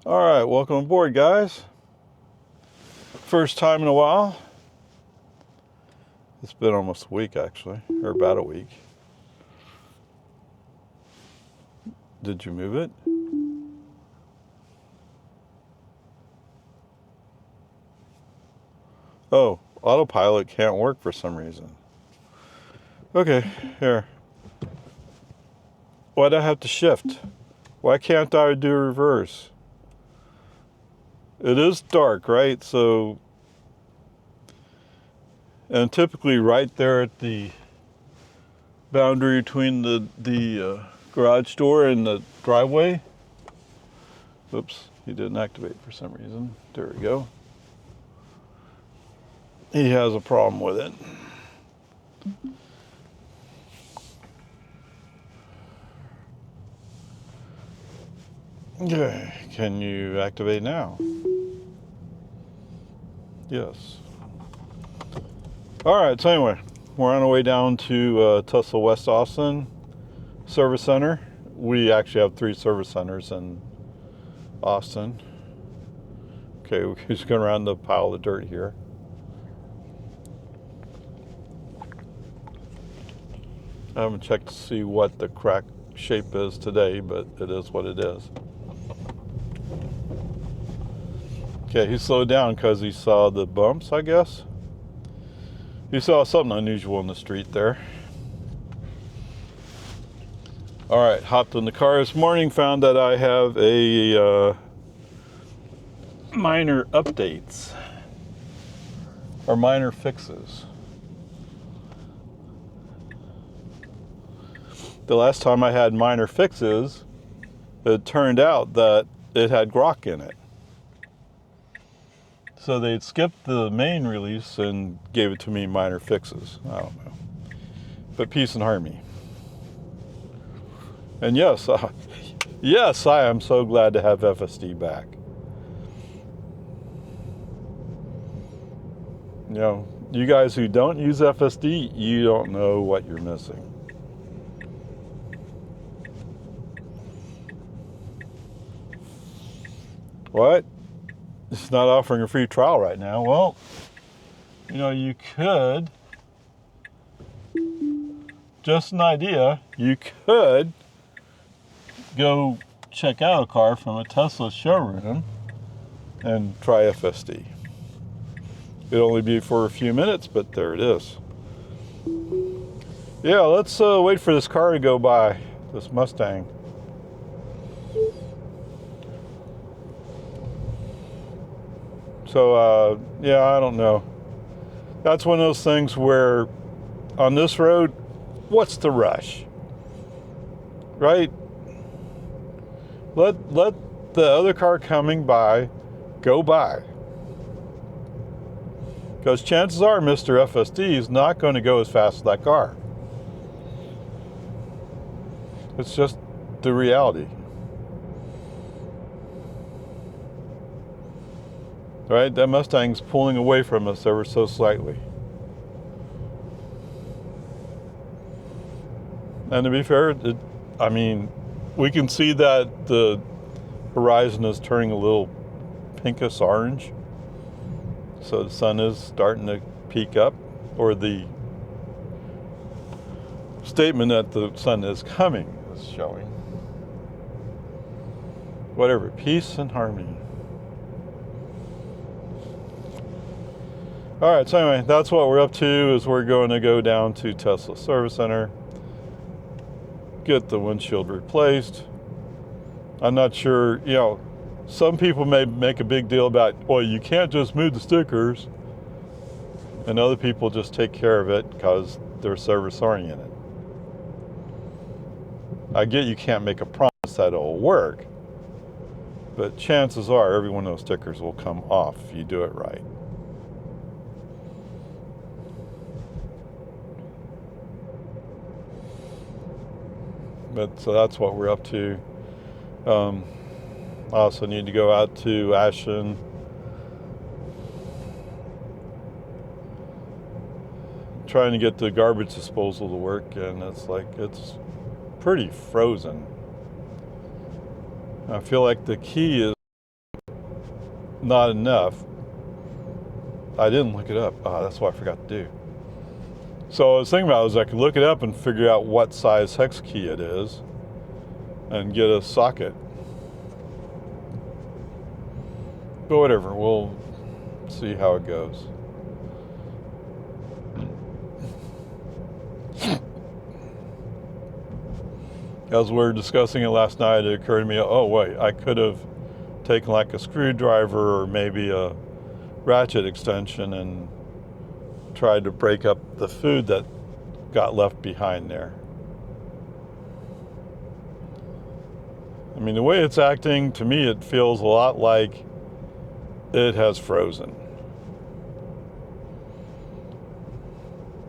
All right, welcome aboard, guys. First time in a while. It's been almost a week, actually, or about a week. Did you move it? Oh, autopilot can't work for some reason. Okay, here. Why'd I have to shift? Why can't I do reverse? It is dark, right? So, and typically right there at the boundary between the garage door and the driveway. Oops, he didn't activate for some reason. There we go. He has a problem with it. Okay, can you activate now? Yes. All right, so anyway, we're on our way down to Tesla West Austin Service Center. We actually have 3 service centers in Austin. Okay, we're just going around the pile of dirt here. I haven't checked to see what the crack shape is today, but it is what it is. Okay, he slowed down because he saw the bumps, I guess. He saw something unusual in the street there. All right, hopped in the car this morning, found that I have a minor updates or minor fixes. The last time I had minor fixes, it turned out that it had grok in it. So they'd skipped the main release and gave it to me minor fixes. I don't know. But peace and harmony. And yes, yes, I am so glad to have FSD back. You know, you guys who don't use FSD, you don't know what you're missing. What? It's not offering a free trial right now. Well, you know, you could, just an idea, you could go check out a car from a Tesla showroom and try FSD. It'll only be for a few minutes, but there it is. Yeah, let's wait for this car to go by, this Mustang. So, yeah, I don't know. That's one of those things where on this road, what's the rush? Right? Let the other car coming by go by. Because chances are Mr. FSD is not going to go as fast as that car. It's just the reality. Right? That Mustang's pulling away from us ever so slightly. And to be fair, I mean, we can see that the horizon is turning a little pinkish orange. So the sun is starting to peak up, or the statement that the sun is coming is showing. Whatever, peace and harmony. All right, so anyway, that's what we're up to, is we're going to go down to Tesla Service Center, get the windshield replaced. I'm not sure, you know, some people may make a big deal about, well, you can't just move the stickers, and other people just take care of it because they're service oriented. I get you can't make a promise that it'll work, but chances are every one of those stickers will come off if you do it right. But so that's what we're up to. I also need to go out to Ashland, trying to get the garbage disposal to work, and it's like, it's pretty frozen. I feel like the key is not enough. I didn't look it up. Oh, that's what I forgot to do. So I was thinking about it, is I could look it up and figure out what size hex key it is and get a socket. But whatever, we'll see how it goes. As we were discussing it last night, it occurred to me, oh wait, I could have taken like a screwdriver or maybe a ratchet extension and tried to break up the food that got left behind there. I mean, the way it's acting, to me, it feels a lot like it has frozen.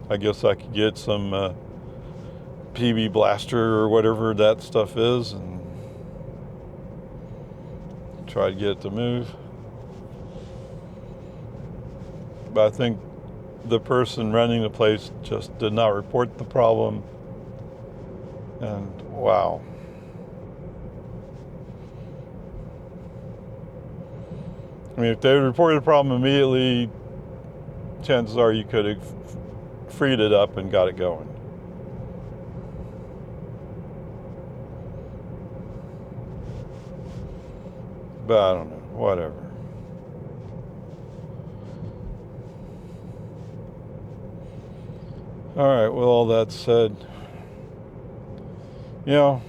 I guess I could get some PB blaster or whatever that stuff is and try to get it to move. But I think the person running the place just did not report the problem. And wow. I mean, if they reported the problem immediately, chances are you could have freed it up and got it going. But I don't know, whatever. All right, with all that said, you know,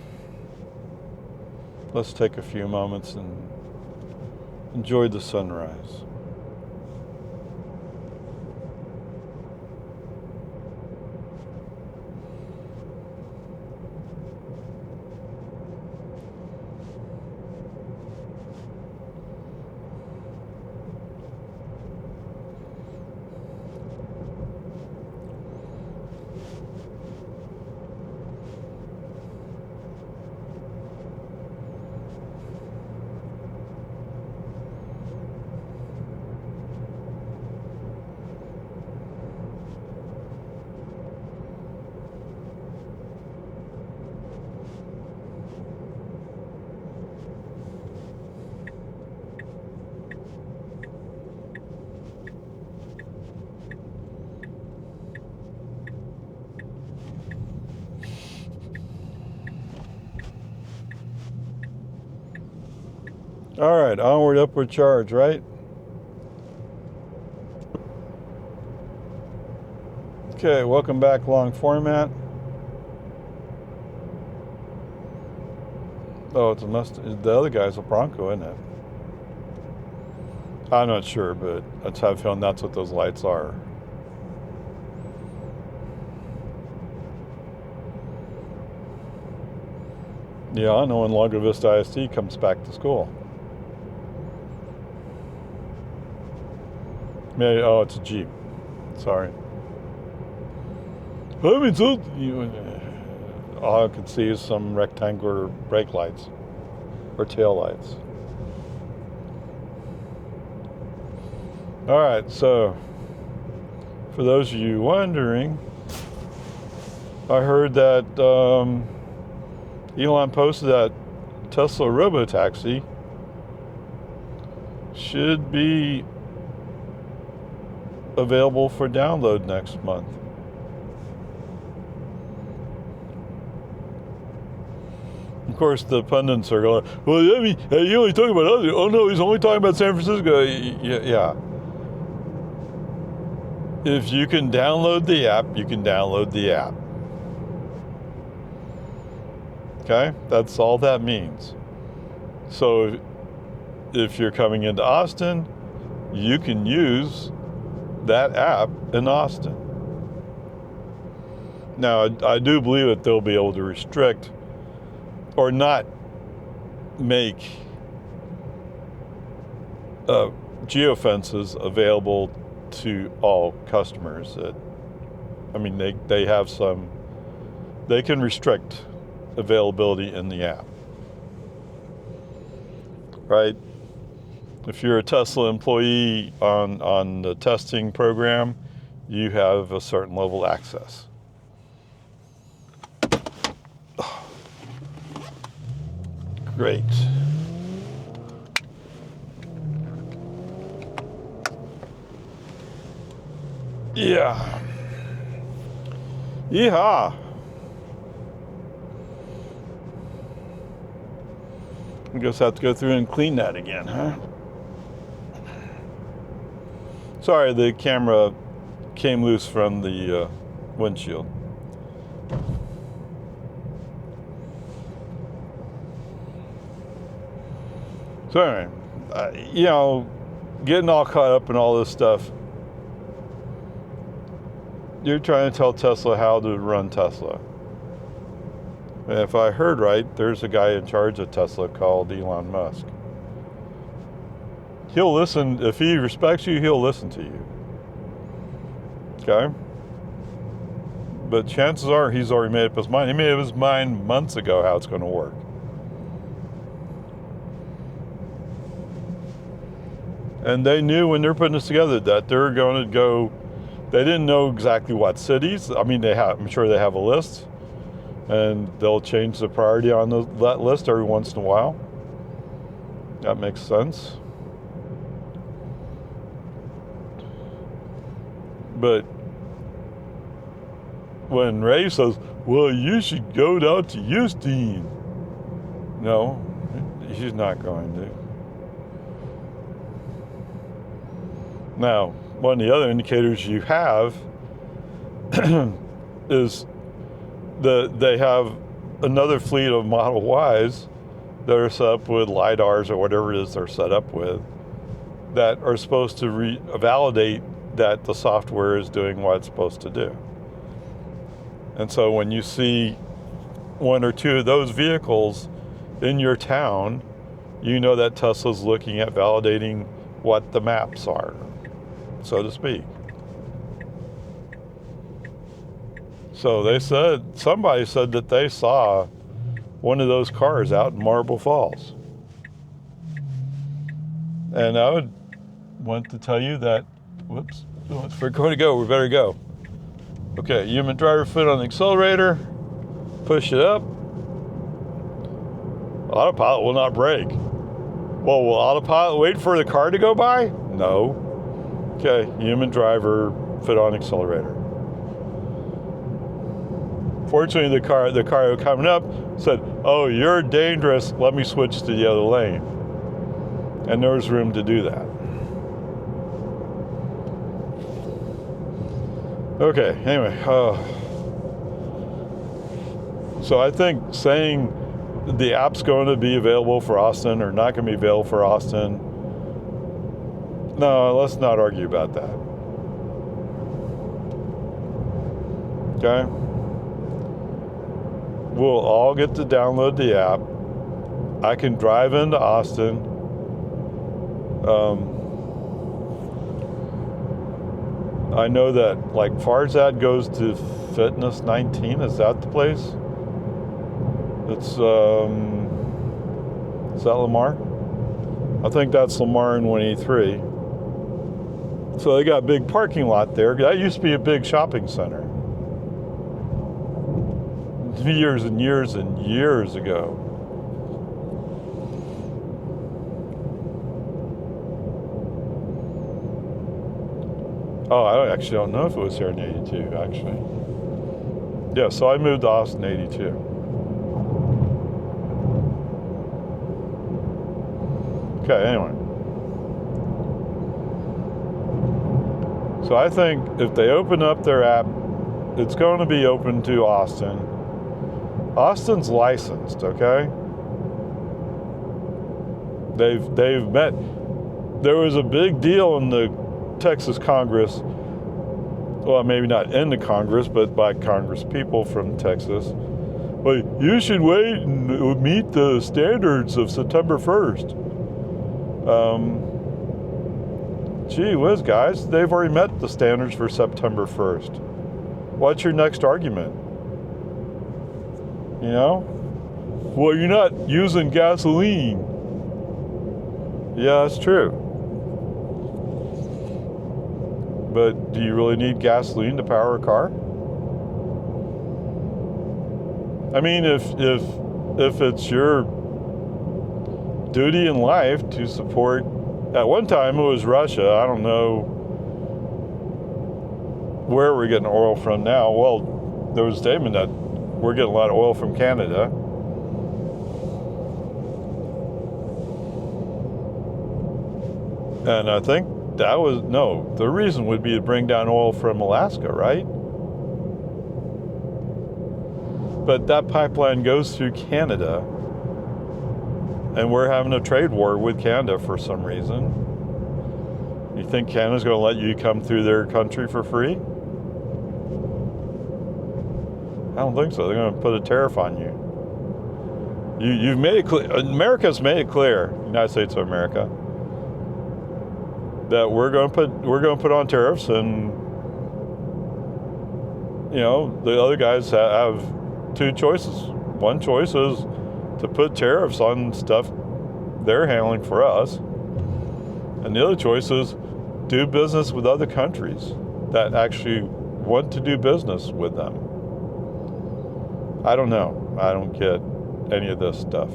let's take a few moments and enjoy the sunrise. All right, onward, upward charge, right? Okay, welcome back, long format. Oh, it's the other guy's a Bronco, isn't it? I'm not sure, but I have a feeling that's what those lights are. Yeah, I know when Lago Vista ISD comes back to school. Maybe, oh, it's a Jeep. Sorry. I mean, so all I could see is some rectangular brake lights or tail lights. All right, so for those of you wondering, I heard that Elon posted that Tesla Robotaxi should be available for download next month. Of course, the pundits are going, well, I mean, you only talking about us. Oh no, he's only talking about San Francisco. Yeah. If you can download the app, you can download the app. Okay, that's all that means. So if you're coming into Austin, you can use that app in Austin. Now, I do believe that they'll be able to restrict or not make geofences available to all customers. I mean, they have some, they can restrict availability in the app, right? If you're a Tesla employee on the testing program, you have a certain level of access. Great. Yeah. Yeehaw. I guess I have to go through and clean that again, huh? Sorry, the camera came loose from the windshield. So anyway, you know, getting all caught up in all this stuff, you're trying to tell Tesla how to run Tesla. And if I heard right, there's a guy in charge of Tesla called Elon Musk. He'll listen. If he respects you, he'll listen to you. Okay? But chances are he's already made up his mind. He made up his mind months ago how it's going to work. And they knew when they're putting this together that they're going to go, they didn't know exactly what cities. I mean, I'm sure they have a list, and they'll change the priority on that list every once in a while. That makes sense. But when Ray says, well, you should go down to Houston. No, he's not going to. Now, one of the other indicators you have is they have another fleet of Model Ys that are set up with LiDARs or whatever it is they're set up with that are supposed to validate that the software is doing what it's supposed to do. And so when you see one or two of those vehicles in your town, you know that Tesla's looking at validating what the maps are, so to speak. So somebody said that they saw one of those cars out in Marble Falls. And I would want to tell you that, whoops, if we're going to go, we better go. Okay, human driver foot on the accelerator, push it up. Autopilot will not brake. Well, will autopilot wait for the car to go by? No. Okay, human driver foot on accelerator. Fortunately, the car coming up said, oh, you're dangerous, let me switch to the other lane. And there was room to do that. Okay, anyway. So I think saying the app's going to be available for Austin or not going to be available for Austin, no, let's not argue about that. Okay? We'll all get to download the app. I can drive into Austin. I know that, like, Farzad goes to Fitness 19. Is that the place? It's, is that Lamar? I think that's Lamar in 183. So they got a big parking lot there. That used to be a big shopping center. Years and years and years ago. Oh, I actually don't know if it was here in 82, actually. Yeah, so I moved to Austin in 82. Okay, anyway. So I think if they open up their app, it's going to be open to Austin. Austin's licensed, okay? They've met. There was a big deal in the Texas Congress, well, maybe not in the Congress, but by Congress people from Texas. Well, you should wait and meet the standards of September 1st. Gee whiz, guys, they've already met the standards for September 1st. What's your next argument? You know? Well, you're not using gasoline. Yeah, that's true. But do you really need gasoline to power a car? I mean, if it's your duty in life to support, at one time it was Russia. I don't know where are we getting oil from now? Well, there was a statement that we're getting a lot of oil from Canada. And I think that was, no, the reason would be to bring down oil from Alaska, right? But that pipeline goes through Canada, and we're having a trade war with Canada for some reason. You think Canada's going to let you come through their country for free? I don't think so. They're going to put a tariff on you. You've made it clear. America's made it clear, United States of America, that we're going to put on tariffs, and you know the other guys have two choices. One choice is to put tariffs on stuff they're handling for us, and the other choice is do business with other countries that actually want to do business with them. I don't know. I don't get any of this stuff.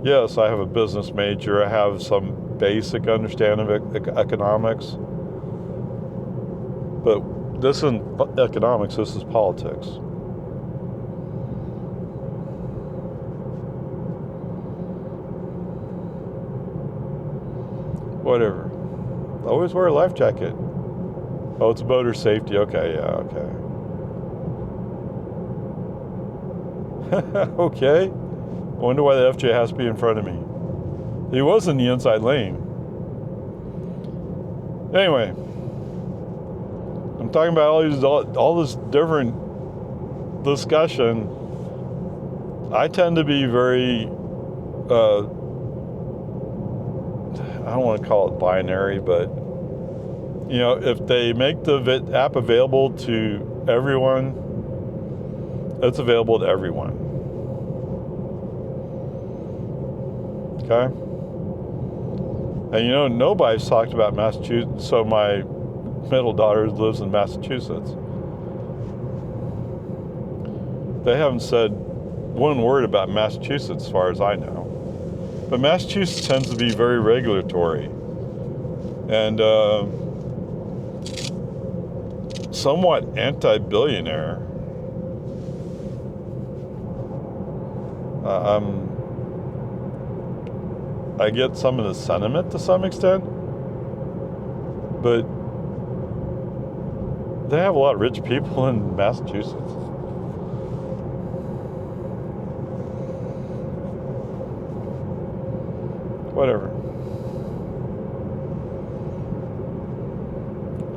Yes, I have a business major. I have some basic understanding of economics. But this isn't economics, this is politics. Whatever. Always wear a life jacket. Oh, it's boater safety. Okay, yeah, okay. Okay. I wonder why the FJ has to be in front of me. He was in the inside lane. Anyway, I'm talking about all this different discussion. I tend to be very, I don't want to call it binary, but you know, if they make the app available to everyone, it's available to everyone. Okay? And you know, nobody's talked about Massachusetts, so my middle daughter lives in Massachusetts. They haven't said one word about Massachusetts as far as I know. But Massachusetts tends to be very regulatory and somewhat anti-billionaire. I get some of the sentiment to some extent, but they have a lot of rich people in Massachusetts. Whatever.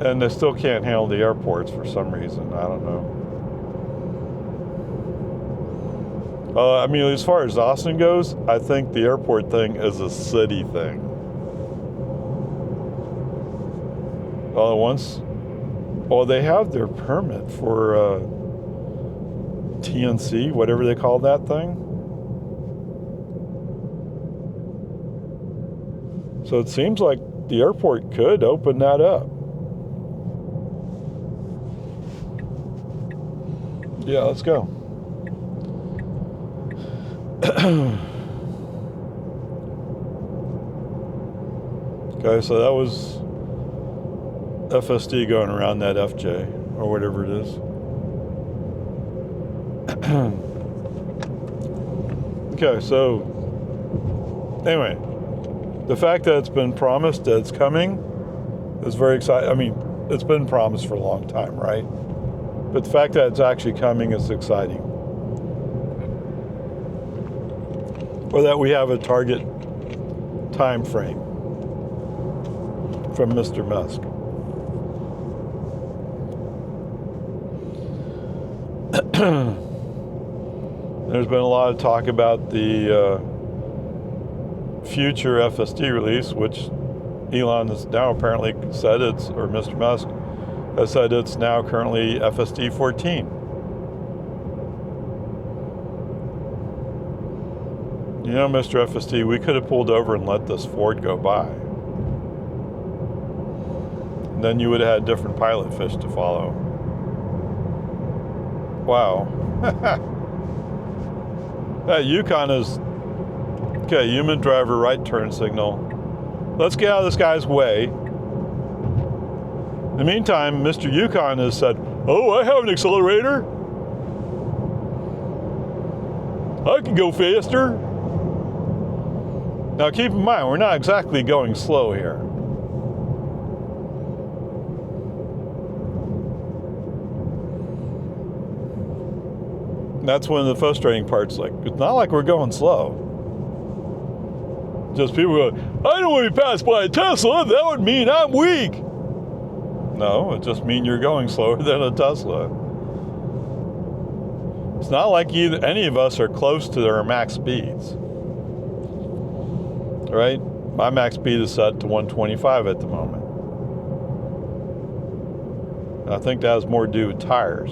And they still can't handle the airports for some reason. I don't know. I mean, as far as Austin goes, I think the airport thing is a city thing. Well, they have their permit for TNC, whatever they call that thing. So it seems like the airport could open that up. Yeah, let's go. Okay, so that was FSD going around that FJ, or whatever it is. Okay, so anyway, the fact that it's been promised that it's coming is very exciting. I mean, it's been promised for a long time, right? But the fact that it's actually coming is exciting. Or that we have a target time frame from Mr. Musk. There's been a lot of talk about the future FSD release, which Elon has now apparently said it's, or Mr. Musk has said it's now currently FSD 14. You know, Mr. FSD, we could have pulled over and let this Ford go by. And then you would have had different pilot fish to follow. Wow. That Yukon is, okay, human driver right turn signal. Let's get out of this guy's way. the meantime, Mr. Yukon has said, oh, I have an accelerator. I can go faster. Now keep in mind, we're not exactly going slow here. That's one of the frustrating parts. Like, it's not like we're going slow. Just people go, I don't want to be passed by a Tesla. That would mean I'm weak. No, it just means you're going slower than a Tesla. It's not like any of us are close to our max speeds. Right? My max speed is set to 125 at the moment. And I think that has more to do with tires.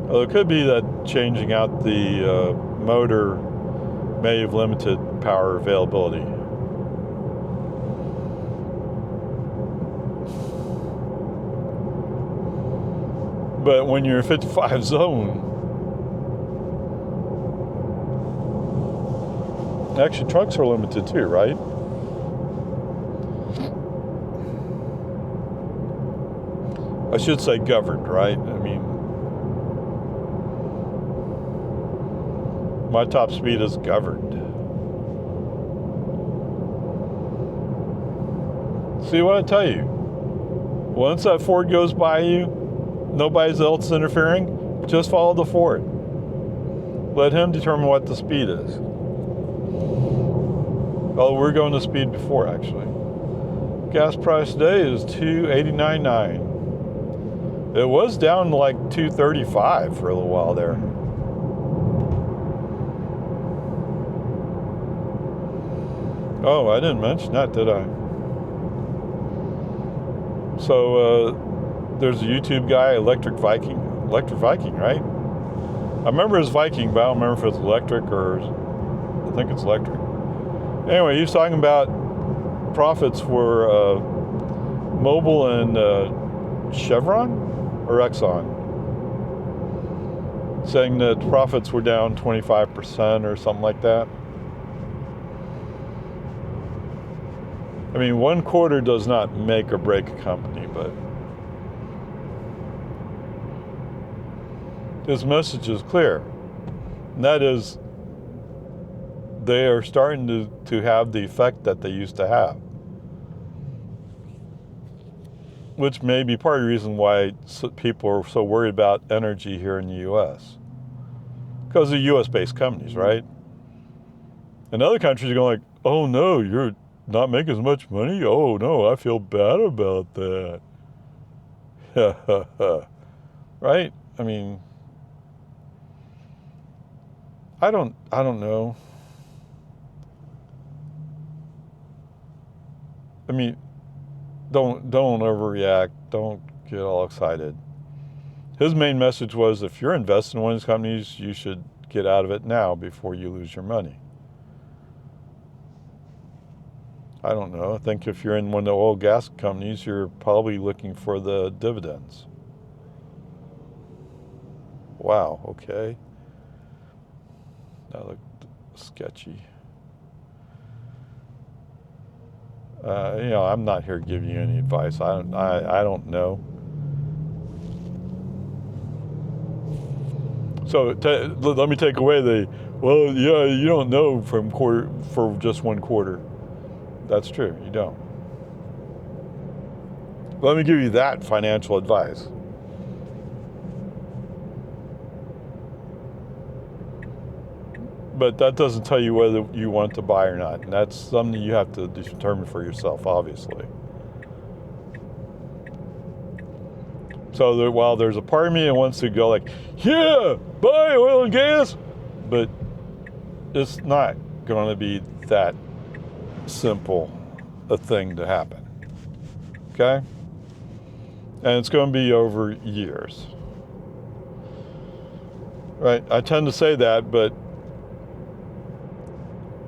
Well, it could be that changing out the motor may have limited power availability. But when you're in 55 zone, actually trucks are limited too, right? I should say governed, right? I mean, my top speed is governed. See what I tell you? Once that Ford goes by you, nobody else interfering, just follow the Ford. Let him determine what the speed is. Oh, we're going to speed before, actually. Gas price today is $2.89.9. It was down to like $2.35 for a little while there. Oh, I didn't mention that, did I? So, there's a YouTube guy, Electric Viking, right? I remember his Viking, but I don't remember if it's electric or, I think it's electric. Anyway, he was talking about profits for Mobil and Chevron or Exxon, saying that profits were down 25% or something like that. I mean, one quarter does not make or break a company, but his message is clear. And that is, they are starting to have the effect that they used to have. Which may be part of the reason why people are so worried about energy here in the U.S. Because of U.S.-based companies, right? And other countries are going like, oh no, you're not making as much money? Oh no, I feel bad about that. Right? I mean, I don't know. I mean, don't overreact. Don't get all excited. His main message was, if you're investing in one of these companies, you should get out of it now before you lose your money. I don't know. I think if you're in one of the oil gas companies, you're probably looking for the dividends. Wow, okay. That looked sketchy. I'm not here to give you any advice. I don't know. So let me take away you don't know for just one quarter. That's true, you don't. Let me give you that financial advice. But that doesn't tell you whether you want to buy or not. And that's something you have to determine for yourself, obviously. So while there's a part of me that wants to go like, yeah, buy oil and gas, but it's not going to be that simple a thing to happen. Okay? And it's going to be over years. Right? I tend to say that, but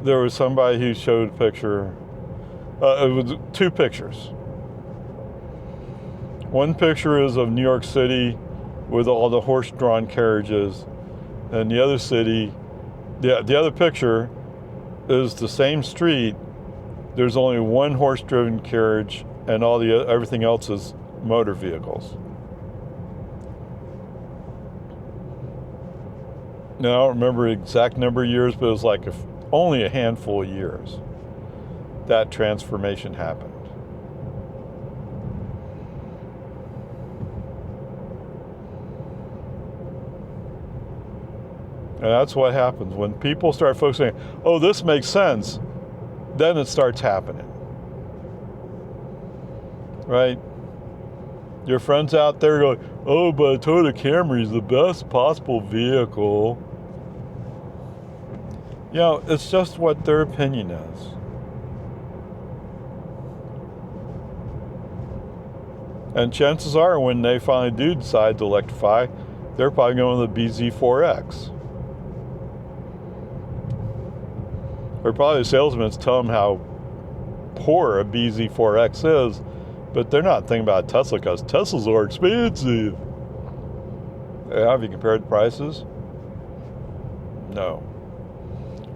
there was somebody who showed a picture. It was two pictures. One picture is of New York City with all the horse-drawn carriages, and the other city, the other picture is the same street. There's only one horse-driven carriage and everything else is motor vehicles. Now, I don't remember the exact number of years, but it was like only a handful of years that transformation happened. And that's what happens when people start focusing, oh, this makes sense, then it starts happening. Right? Your friends out there go, oh, but a Toyota Camry is the best possible vehicle. You know, it's just what their opinion is. And chances are when they finally do decide to electrify, they're probably going with the BZ4X. Or probably the salesmen tell them how poor a BZ4X is, but they're not thinking about Tesla because Teslas are expensive. Have you compared the prices? No.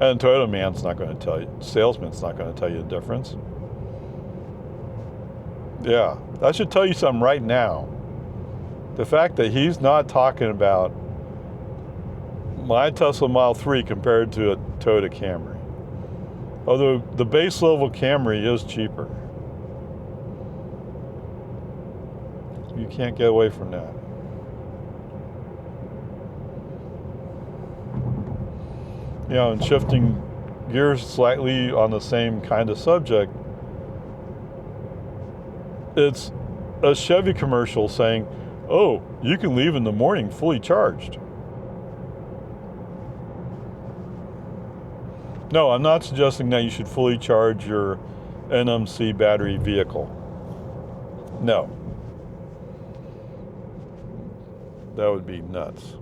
And Toyota man's not going to tell you, salesman's not going to tell you the difference. Yeah, that should tell you something right now. The fact that he's not talking about my Tesla Model 3 compared to a Toyota Camry. Although the base level Camry is cheaper. You can't get away from that. You know, and shifting gears slightly on the same kind of subject, it's a Chevy commercial saying, oh, you can leave in the morning fully charged. No, I'm not suggesting that you should fully charge your NMC battery vehicle. No. That would be nuts.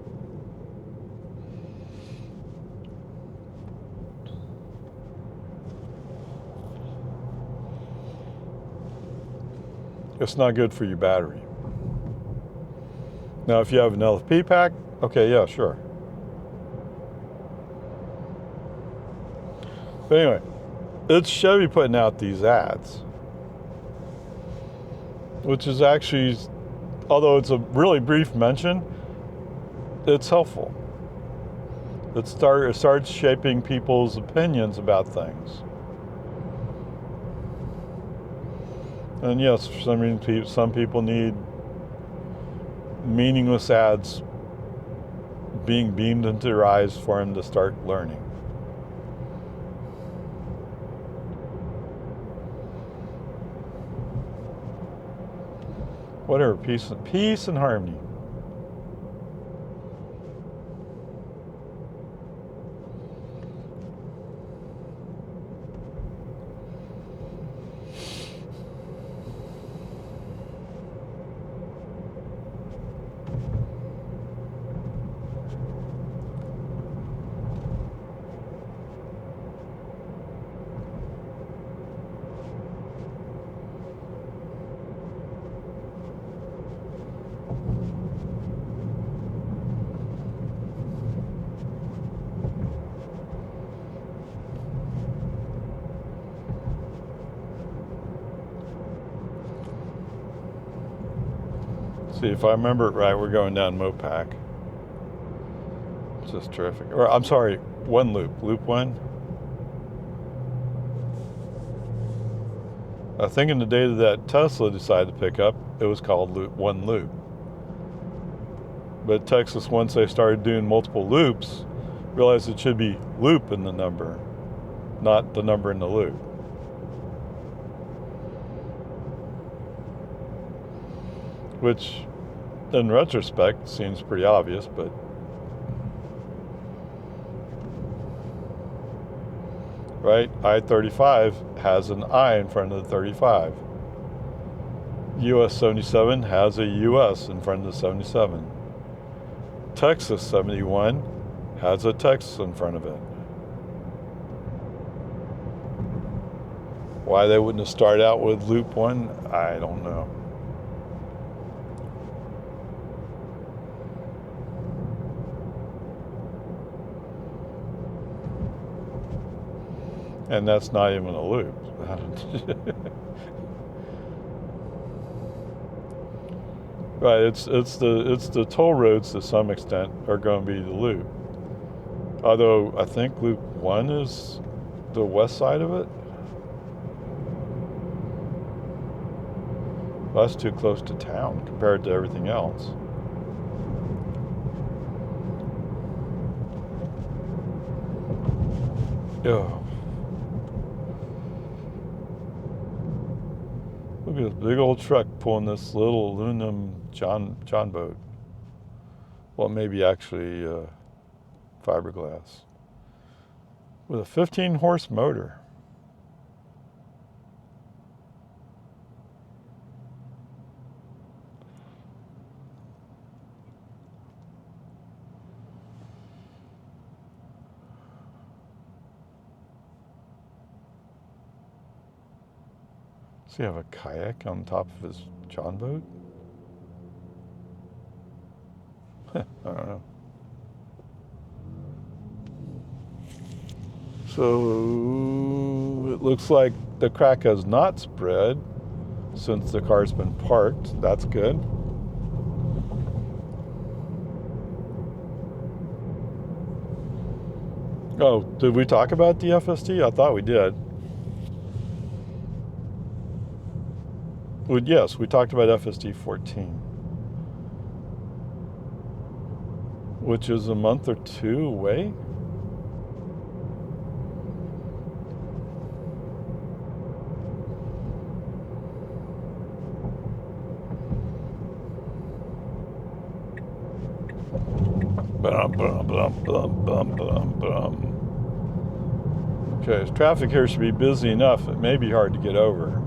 It's not good for your battery. Now, if you have an LFP pack, okay, yeah, sure. But anyway, it's Chevy putting out these ads, which is actually, although it's a really brief mention, it's helpful. It starts shaping people's opinions about things. And yes, some people need meaningless ads being beamed into their eyes for them to start learning. Whatever, peace and harmony. See, if I remember it right, we're going down Mopac. It's just terrific. Or, I'm sorry, one loop. Loop one. I think in the data that Tesla decided to pick up, it was called one loop. But Texas, once they started doing multiple loops, realized it should be loop in the number, not the number in the loop. Which, in retrospect, seems pretty obvious, but right? I-35 has an I in front of the 35. US 77 has a US in front of the 77. Texas 71 has a Texas in front of it. Why they wouldn't have started out with loop one, I don't know. And that's not even a loop. Right, it's the toll roads to some extent are going to be the loop. Although I think loop 1 is the west side of it. Well, that's too close to town compared to everything else. Oh. Look at this big old truck pulling this little aluminum John boat. Well, maybe actually fiberglass. With a 15 horse motor. Does he have a kayak on top of his John boat? I don't know. So it looks like the crack has not spread since the car's been parked. That's good. Oh, did we talk about the FSD? I thought we did. Well, yes, we talked about FSD 14, which is a month or two away. Okay, traffic here should be busy enough. It may be hard to get over.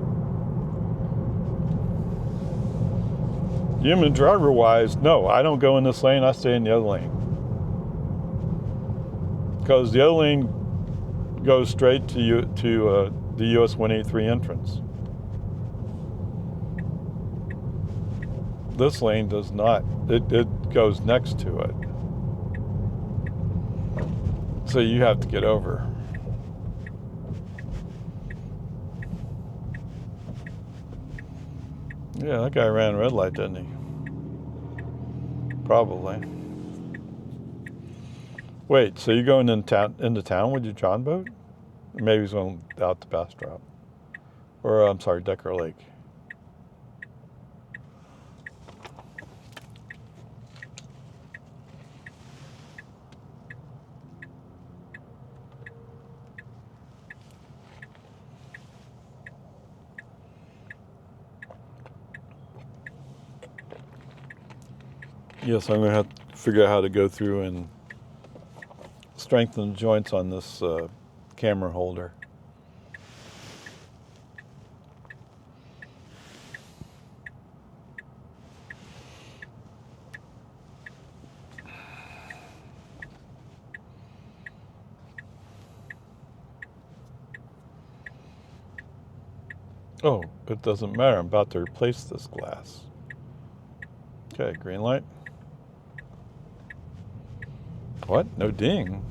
Human driver-wise, no, I don't go in this lane. I stay in the other lane. Because the other lane goes straight to the US 183 entrance. This lane does not. It goes next to it. So you have to get over. Yeah, that guy ran a red light, didn't he? Probably. Wait, so you're going into town with your John boat? Or maybe he's going out to Bastrop. Or, I'm sorry, Decker Lake. Yes, I'm going to have to figure out how to go through and strengthen the joints on this camera holder. Oh, it doesn't matter. I'm about to replace this glass. Okay, green light. What? No ding.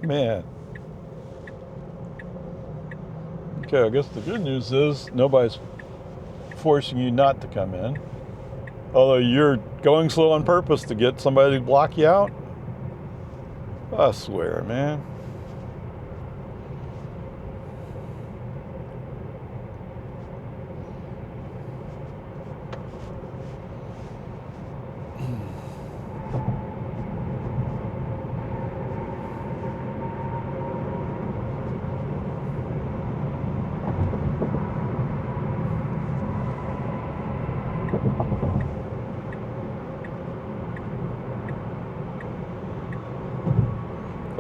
Man. Okay, I guess the good news is nobody's forcing you not to come in. Although you're going slow on purpose to get somebody to block you out. I swear, man.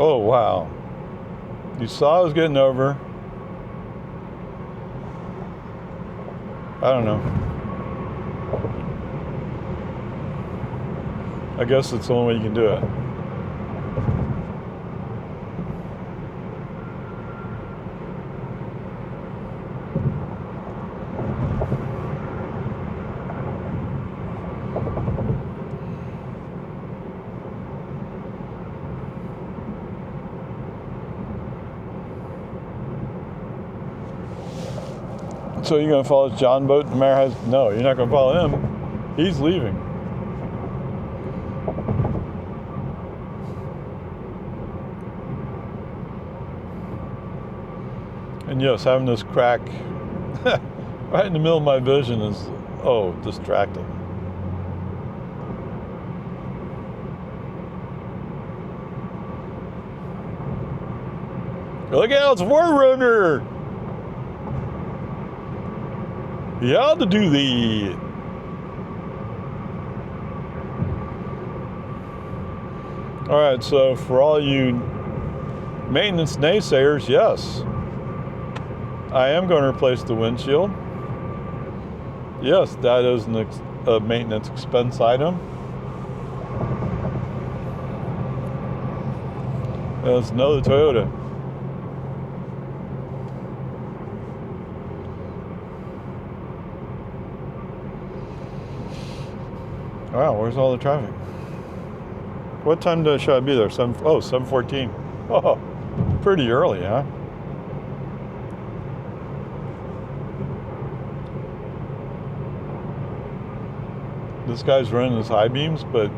Oh, wow. You saw I was getting over. I don't know. I guess it's the only way you can do it. So you're going to follow John boat no matter how... No, you're not going to follow him. He's leaving. And yes, having this crack right in the middle of my vision is, distracting. Look out, it's Forerunner! Yeah, to do the... Alright, so for all you maintenance naysayers, yes. I am going to replace the windshield. Yes, that is a maintenance expense item. That's another Toyota. Wow, where's all the traffic? What time should I be there? 7:14. Oh, pretty early, huh? This guy's running his high beams, but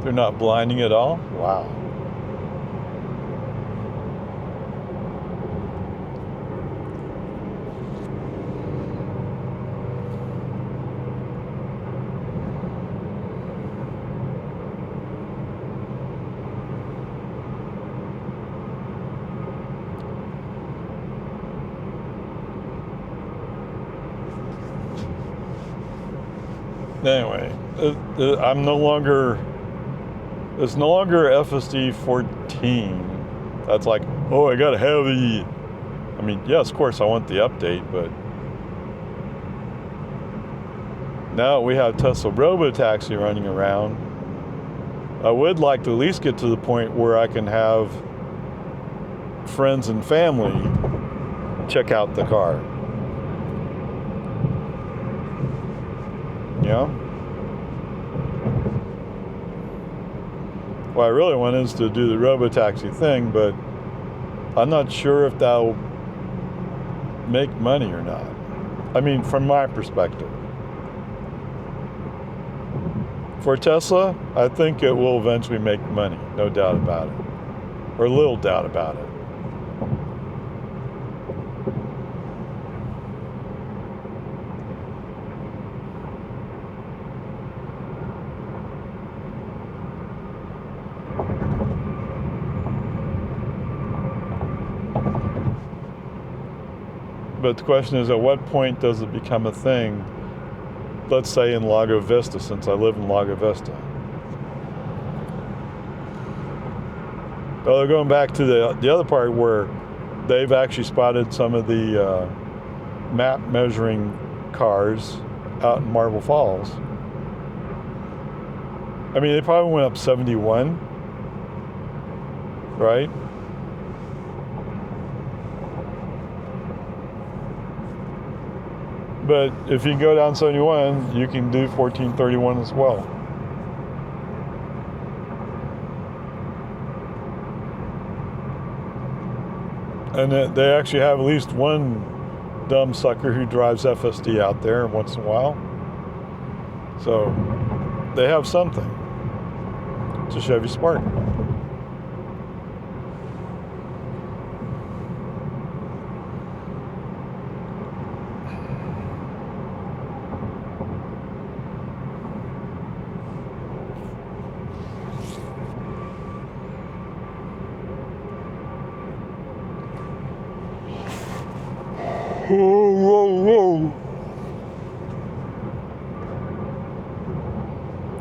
they're not blinding at all? Wow. Anyway, it's no longer FSD 14. That's like, I gotta have the... I mean, yes, of course I want the update, but now we have TEsla Robotaxi running around. I would like to at least get to the point where I can have friends and family check out the car. Yeah. What I really want is to do the Robotaxi thing, but I'm not sure if that'll make money or not. I mean, from my perspective. For Tesla, I think it will eventually make money, no doubt about it. Or a little doubt about it. But the question is, at what point does it become a thing? Let's say in Lago Vista, since I live in Lago Vista. Well, going back to the other part where they've actually spotted some of the map measuring cars out in Marble Falls. I mean, they probably went up 71, right? But if you go down 71, you can do 1431 as well. And they actually have at least one dumb sucker who drives FSD out there once in a while. So they have something. It's a Chevy Spark. Whoa.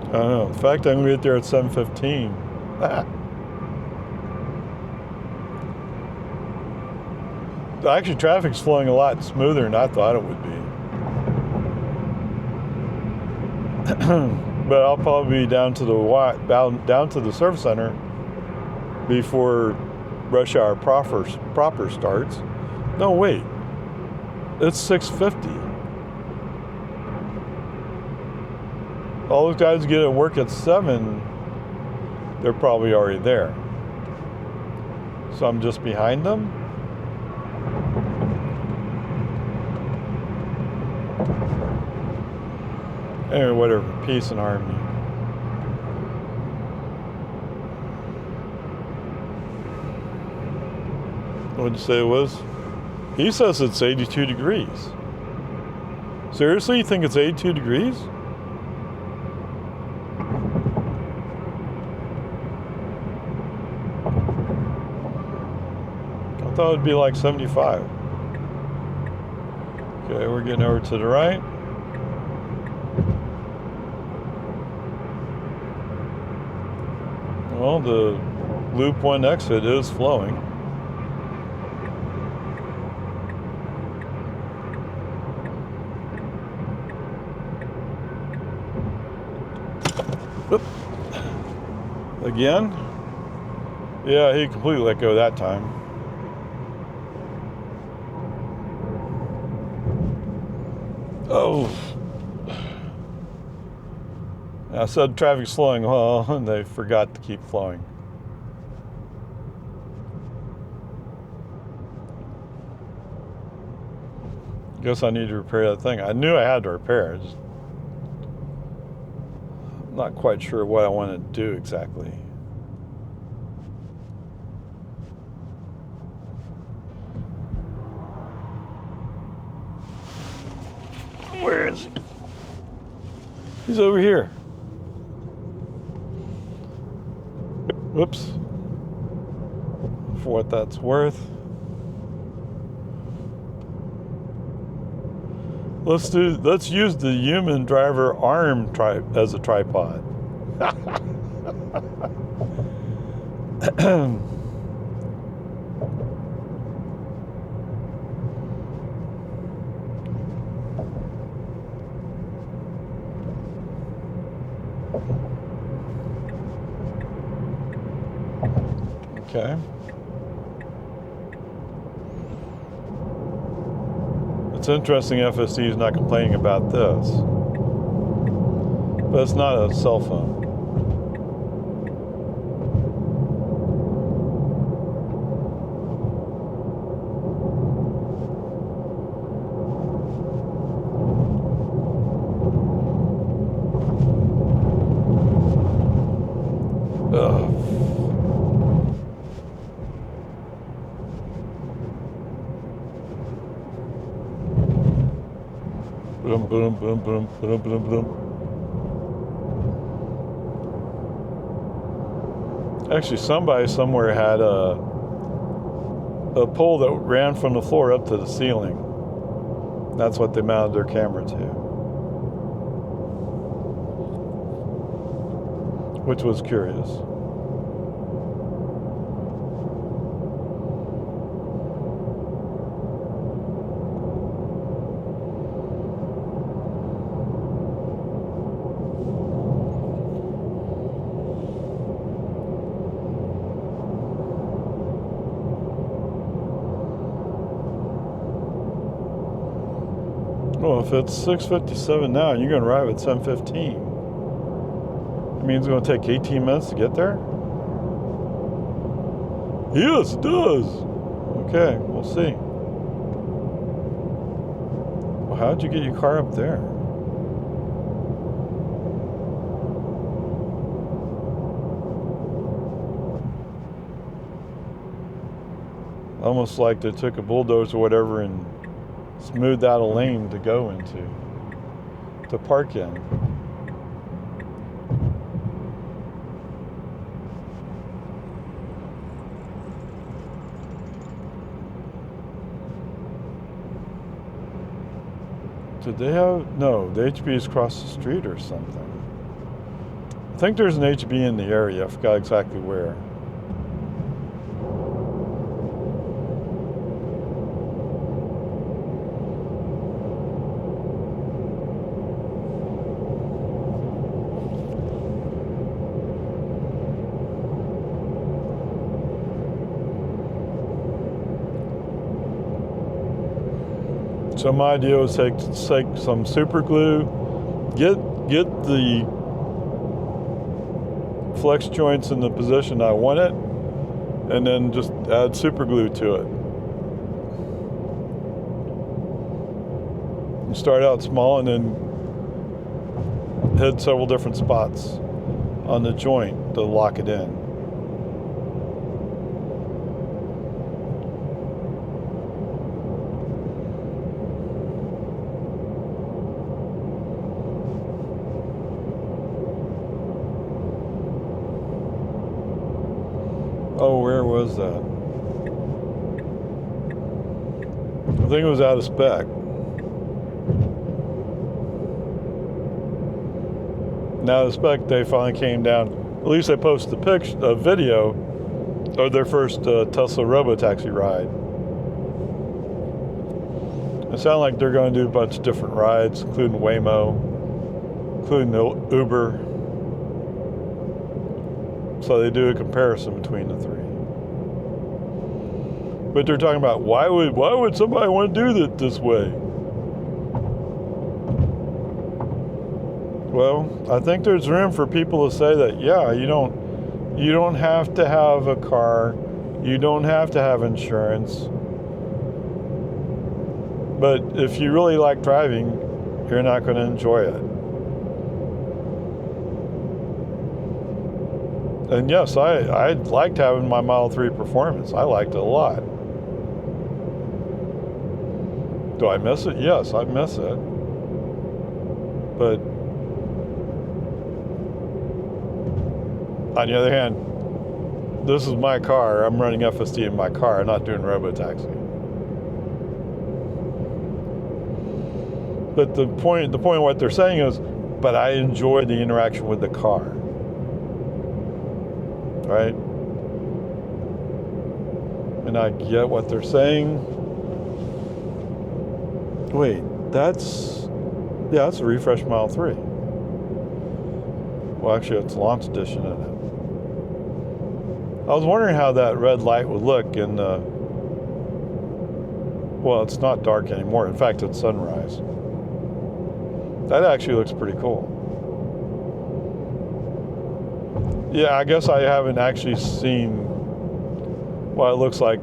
I don't know. In fact, I'm going to get there at 7:15. Actually, traffic's flowing a lot smoother than I thought it would be. But I'll probably be down to the service center before rush hour proper starts. No, wait. It's 6:50. All those guys get at work at 7, they're probably already there. So I'm just behind them? Or whatever, peace and harmony. What did you say it was? He says it's 82 degrees. Seriously, you think it's 82 degrees? I thought it'd be like 75. Okay, we're getting over to the right. Well, the Loop 1 exit is flowing. Whoop. Again? Yeah, he completely let go that time. Oh. I said traffic's slowing, well, and they forgot to keep flowing. Guess I need to repair that thing. I knew I had to repair it. Just not quite sure what I want to do exactly. Where is he? He's over here. Whoops. For what that's worth. Let's use the human driver arm as a tripod. Okay. It's interesting FSD is not complaining about this. But it's not a cell phone. Boom, boom, boom, boom, boom, boom, boom. Actually, somebody somewhere had a pole that ran from the floor up to the ceiling. That's what they mounted their camera to. Which was curious. Well, if it's 6:57 now and you're going to arrive at 7:15, it means it's going to take 18 minutes to get there? Yes, it does. Okay, we'll see. Well, how'd you get your car up there? Almost like they took a bulldozer or whatever and smoothed out a lane to go into, to park in. Did they have, no, the HB is across the street or something. I think there's an HB in the area, I forgot exactly where. So my idea was take some super glue, get the flex joints in the position I want it, and then just add super glue to it. You start out small and then hit several different spots on the joint to lock it in. Oh, where was that? I think it was out of spec. Now the spec, they finally came down. At least they posted a video of their first Tesla Robotaxi ride. It sounds like they're going to do a bunch of different rides, including Waymo, including Uber. So they do a comparison between the three. But they're talking about why would somebody want to do that this way? Well, I think there's room for people to say that, yeah, you don't have to have a car, you don't have to have insurance. But if you really like driving, you're not going to enjoy it. And yes, I liked having my Model 3 Performance. I liked it a lot. Do I miss it? Yes, I miss it. But on the other hand, this is my car. I'm running FSD in my car. I'm not doing Robotaxi. But the point of what they're saying is, but I enjoy the interaction with the car. Right? And I get what they're saying. Wait, that's a refresh Model 3. Well, actually, it's launch edition in it. I was wondering how that red light would look in the... Well, it's not dark anymore. In fact, it's sunrise. That actually looks pretty cool. Yeah, I guess I haven't actually seen what it looks like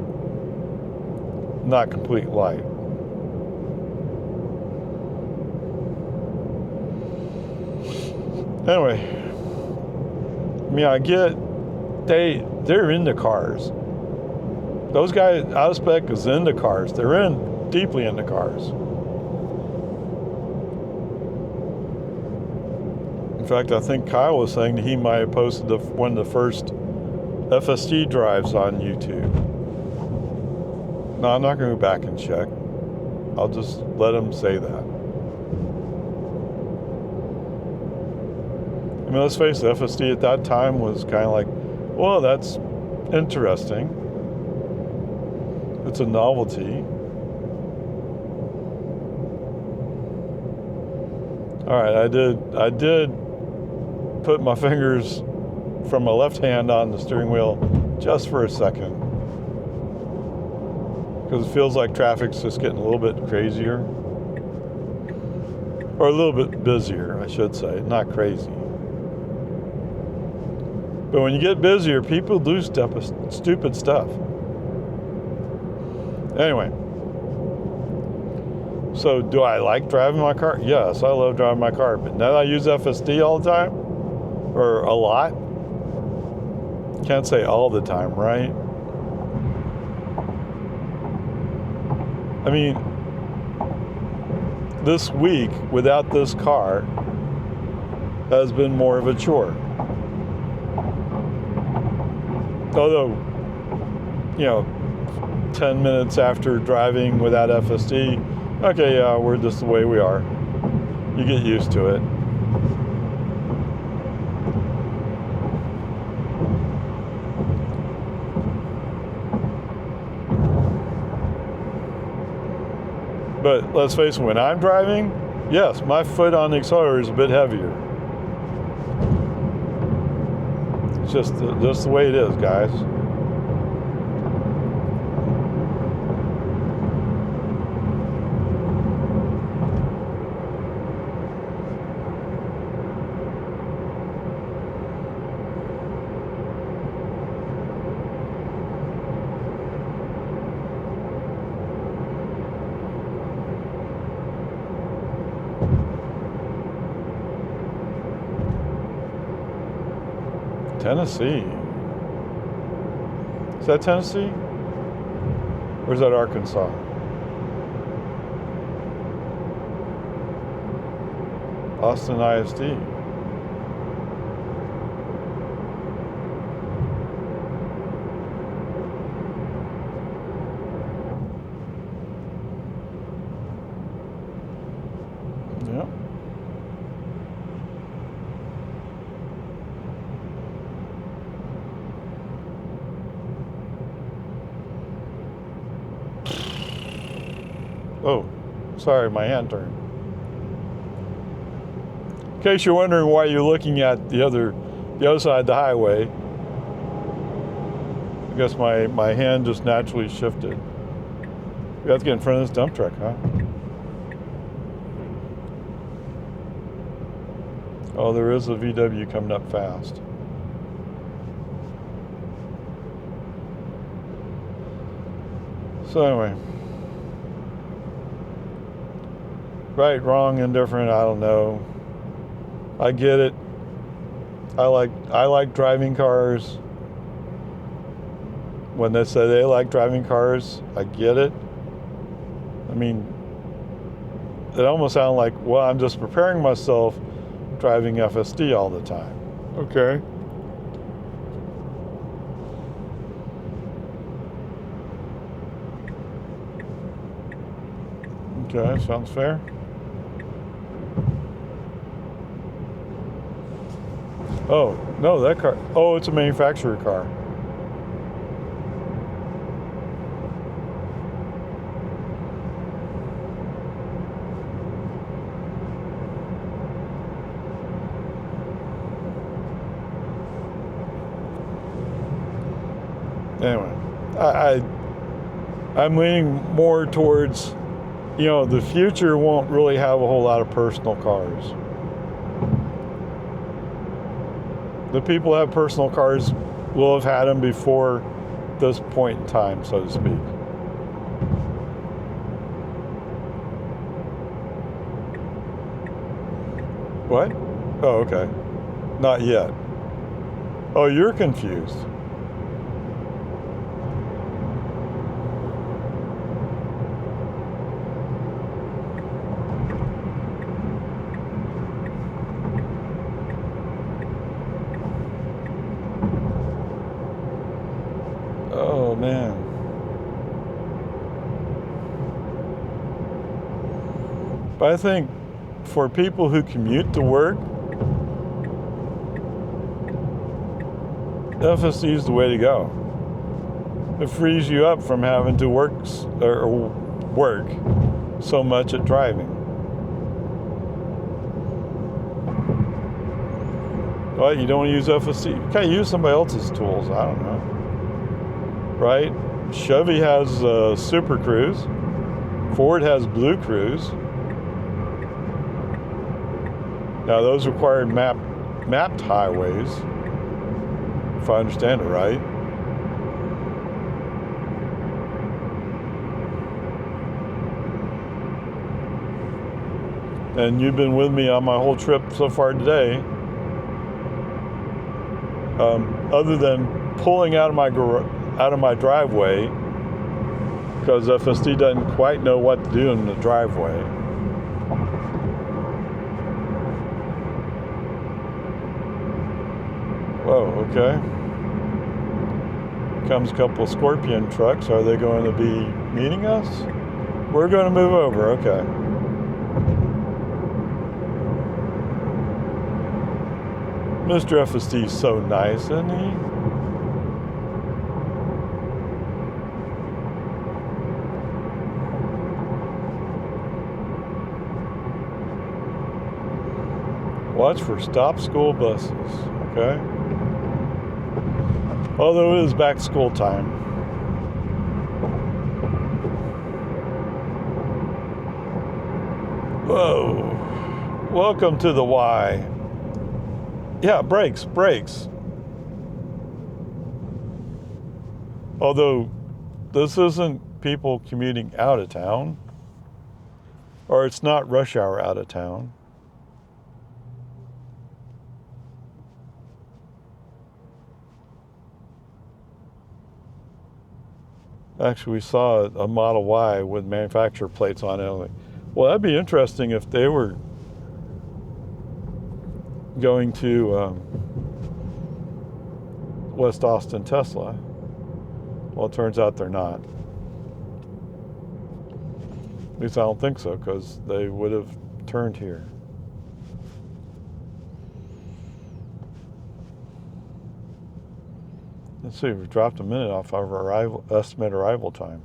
not complete light. Anyway, I mean, I get they're into cars. Those guys out of spec is into cars. They're deeply into cars. In fact, I think Kyle was saying that he might have posted one of the first FSD drives on YouTube. No, I'm not going to go back and check. I'll just let him say that. I mean, let's face it, FSD at that time was kind of like, well, that's interesting. It's a novelty. All right, I did put my fingers from my left hand on the steering wheel just for a second, because it feels like traffic's just getting a little bit crazier, or a little bit busier, I should say, not crazy. But when you get busier, people do stupid stuff. Anyway, so do I like driving my car? Yes, I love driving my car, but now I use FSD all the time, or a lot. Can't say all the time, right? I mean, this week without this car has been more of a chore. Although, 10 minutes after driving without FSD, okay, yeah, we're just the way we are. You get used to it. But let's face it, when I'm driving, yes, my foot on the accelerator is a bit heavier. It's just the way it is, guys. Tennessee. Is that Tennessee? Or is that Arkansas? Austin ISD. Yep. Oh, sorry, my hand turned. In case you're wondering why you're looking at the other side of the highway, I guess my hand just naturally shifted. We have to get in front of this dump truck, huh? Oh, there is a VW coming up fast. So anyway. Right, wrong, indifferent, I don't know. I get it. I like driving cars. When they say they like driving cars, I get it. I mean, it almost sounds like, well, I'm just preparing myself driving FSD all the time. Okay. Okay, sounds fair. Oh, no, that car. Oh, it's a manufacturer car. Anyway, I'm leaning more towards, the future won't really have a whole lot of personal cars. The people who have personal cars will have had them before this point in time, so to speak. What? Oh, okay. Not yet. Oh, you're confused. Oh, man. But I think for people who commute to work, FSD is the way to go. It frees you up from having to work so much at driving. Well, you don't use FSD. You can't use somebody else's tools. I don't know. Right? Chevy has Super Cruise. Ford has Blue Cruise. Now those require mapped highways, if I understand it right. And you've been with me on my whole trip so far today. Other than pulling out of my driveway, because FSD doesn't quite know what to do in the driveway. Whoa, okay. Comes a couple of Scorpion trucks. Are they going to be meeting us? We're going to move over, okay. Mr. FSD is so nice, isn't he? Watch for stop school buses, okay? Although it is back to school time. Whoa. Welcome to the Y. Yeah, brakes. Although this isn't people commuting out of town, or it's not rush hour out of town. Actually, we saw a Model Y with manufacturer plates on it. Like, well, that'd be interesting if they were going to West Austin Tesla. Well, it turns out they're not. At least I don't think so, because they would have turned here. Let's see, we've dropped a minute off our estimate arrival time.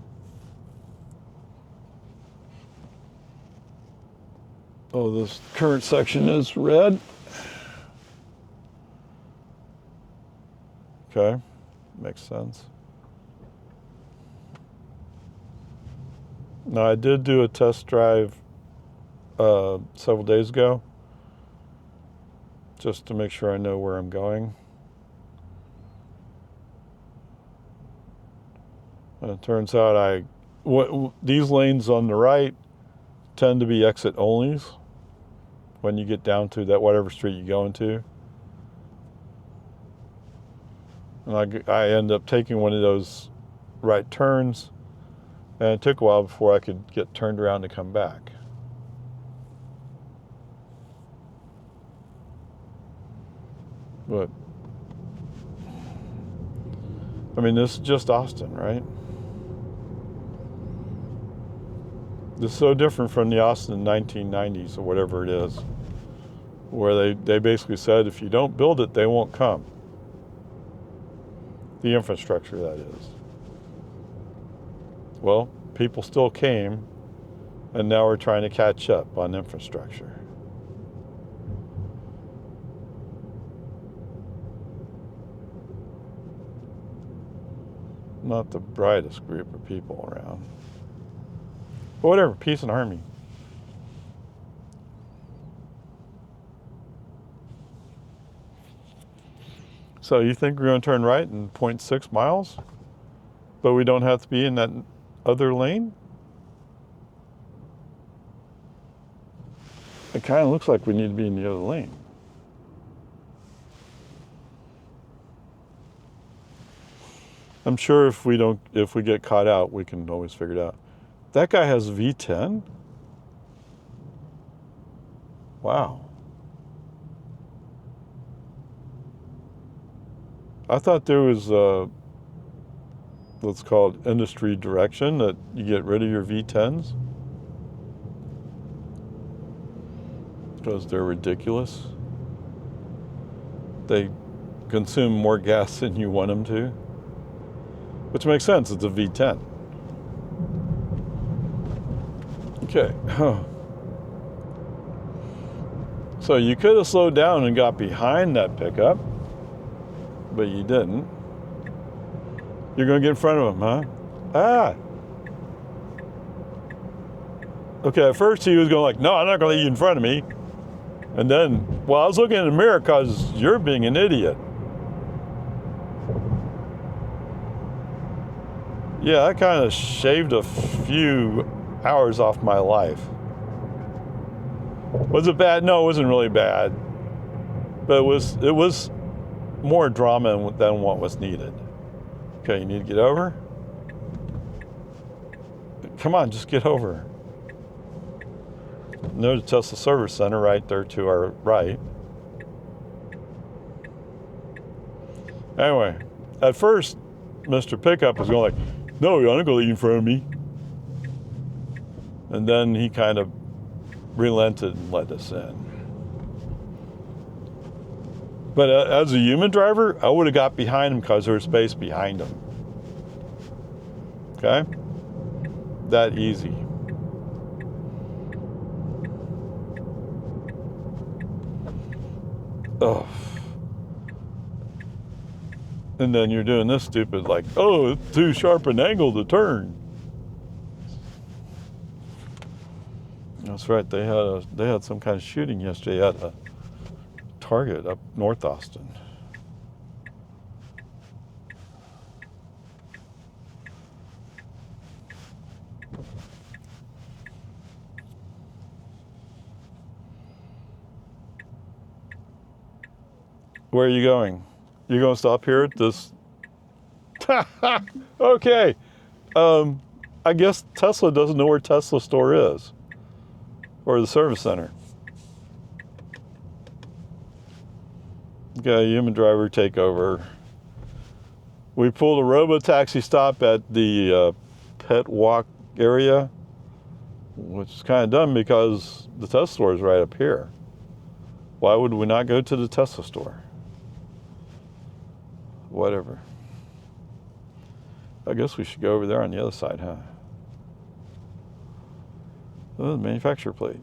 Oh, this current section is red. Okay, makes sense. Now, I did do a test drive several days ago, just to make sure I know where I'm going. And it turns out these lanes on the right tend to be exit onlys when you get down to that whatever street you go into. And I end up taking one of those right turns, and it took a while before I could get turned around to come back. But, I mean, this is just Austin, right? This is so different from the Austin 1990s or whatever it is, where they basically said, if you don't build it, they won't come. The infrastructure, that is. Well, people still came, and now we're trying to catch up on infrastructure. Not the brightest group of people around. But whatever, peace and harmony. So you think we're going to turn right in 0.6 miles, but we don't have to be in that other lane? It kind of looks like we need to be in the other lane. I'm sure if we get caught out, we can always figure it out. That guy has V10? Wow. I thought there was what's called industry direction, that you get rid of your V10s because they're ridiculous. They consume more gas than you want them to, which makes sense. It's a V10. Okay. So you could have slowed down and got behind that pickup, but you didn't. You're going to get in front of him, huh? Ah. Okay, at first he was going like, no, I'm not going to let you in front of me. And then, well, I was looking in the mirror because you're being an idiot. Yeah, that kind of shaved a few hours off my life. Was it bad? No, it wasn't really bad. But it was more drama than what was needed. Okay, you need to get over. Come on, just get over. There's the Tesla Service Center right there to our right. Anyway, at first, Mr. Pickup was going like, no, you're not going to leave in front of me. And then he kind of relented and let us in. But as a human driver, I would have got behind him because there was space behind him. Okay? That easy. Ugh. And then you're doing this stupid, like, oh, it's too sharp an angle to turn. That's right. They had some kind of shooting yesterday at a Target up North Austin. Where are you going? You're going to stop here at this? Okay. I guess Tesla doesn't know where Tesla store is, or the service center. Okay, human driver takeover. We pulled a Robotaxi stop at the pet walk area, which is kind of dumb because the Tesla store is right up here. Why would we not go to the Tesla store? Whatever. I guess we should go over there on the other side, huh? Oh, the manufacturer plate.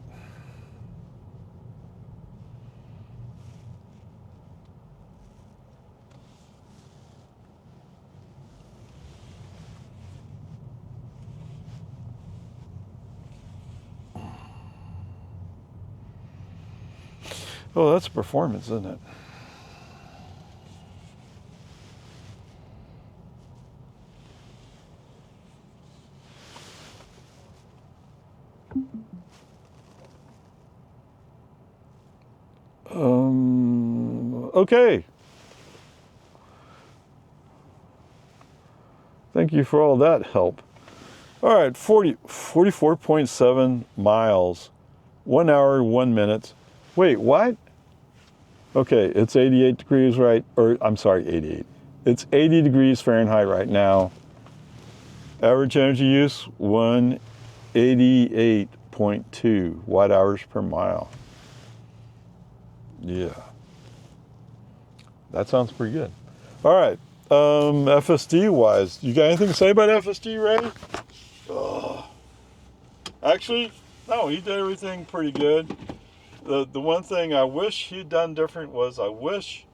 Oh, that's performance, isn't it? Okay. Thank you for all that help. All right, 44.7 miles, 1 hour, 1 minute. Wait, what? Okay, it's 88 degrees right, or I'm sorry, 88. It's 80 degrees Fahrenheit right now. Average energy use, 188.2 watt hours per mile. Yeah. That sounds pretty good. All right, FSD wise, you got anything to say about FSD, Ray? Oh. Actually, no, he did everything pretty good. The one thing I wish he'd done different was I wish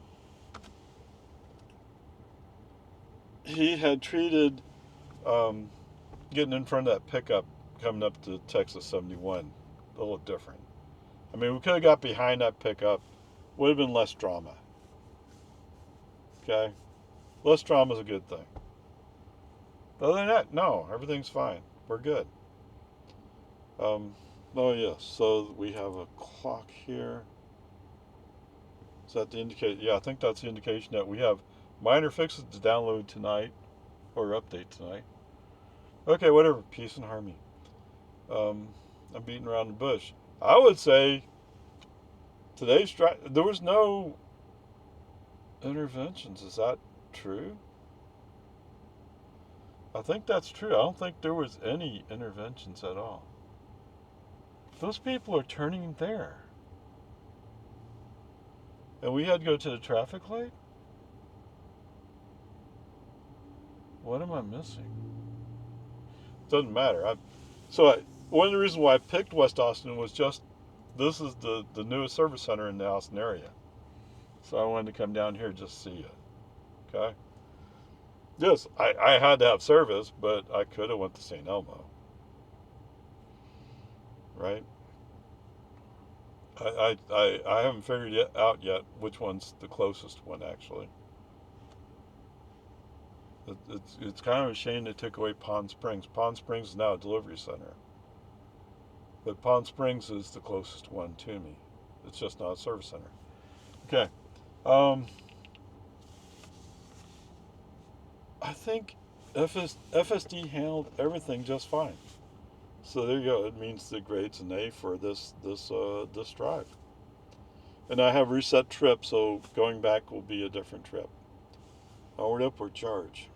he had treated getting in front of that pickup coming up to Texas 71 a little different. I mean, we could have got behind that pickup, would have been less drama. Okay? Less drama is a good thing. But other than that, no, everything's fine. We're good. Oh, yes, so we have a clock here. Is that the indication? Yeah, I think that's the indication that we have minor fixes to download tonight or update tonight. Okay, whatever. Peace and harmony. I'm beating around the bush. I would say today's drive, there was no interventions. Is that true? I think that's true. I don't think there was any interventions at all. Those people are turning there. And we had to go to the traffic light? What am I missing? Doesn't matter. One of the reasons why I picked West Austin was just this is the newest service center in the Austin area. So I wanted to come down here just to see it. Okay? Yes, I had to have service, but I could have went to St. Elmo. Right? I haven't figured out yet which one's the closest one, actually. It's kind of a shame they took away Palm Springs. Palm Springs is now a delivery center. But Palm Springs is the closest one to me. It's just not a service center. Okay. I think FSD handled everything just fine. So there you go. It means the grade's an A for this drive. And I have reset trip, so going back will be a different trip. Onward, upward, charge.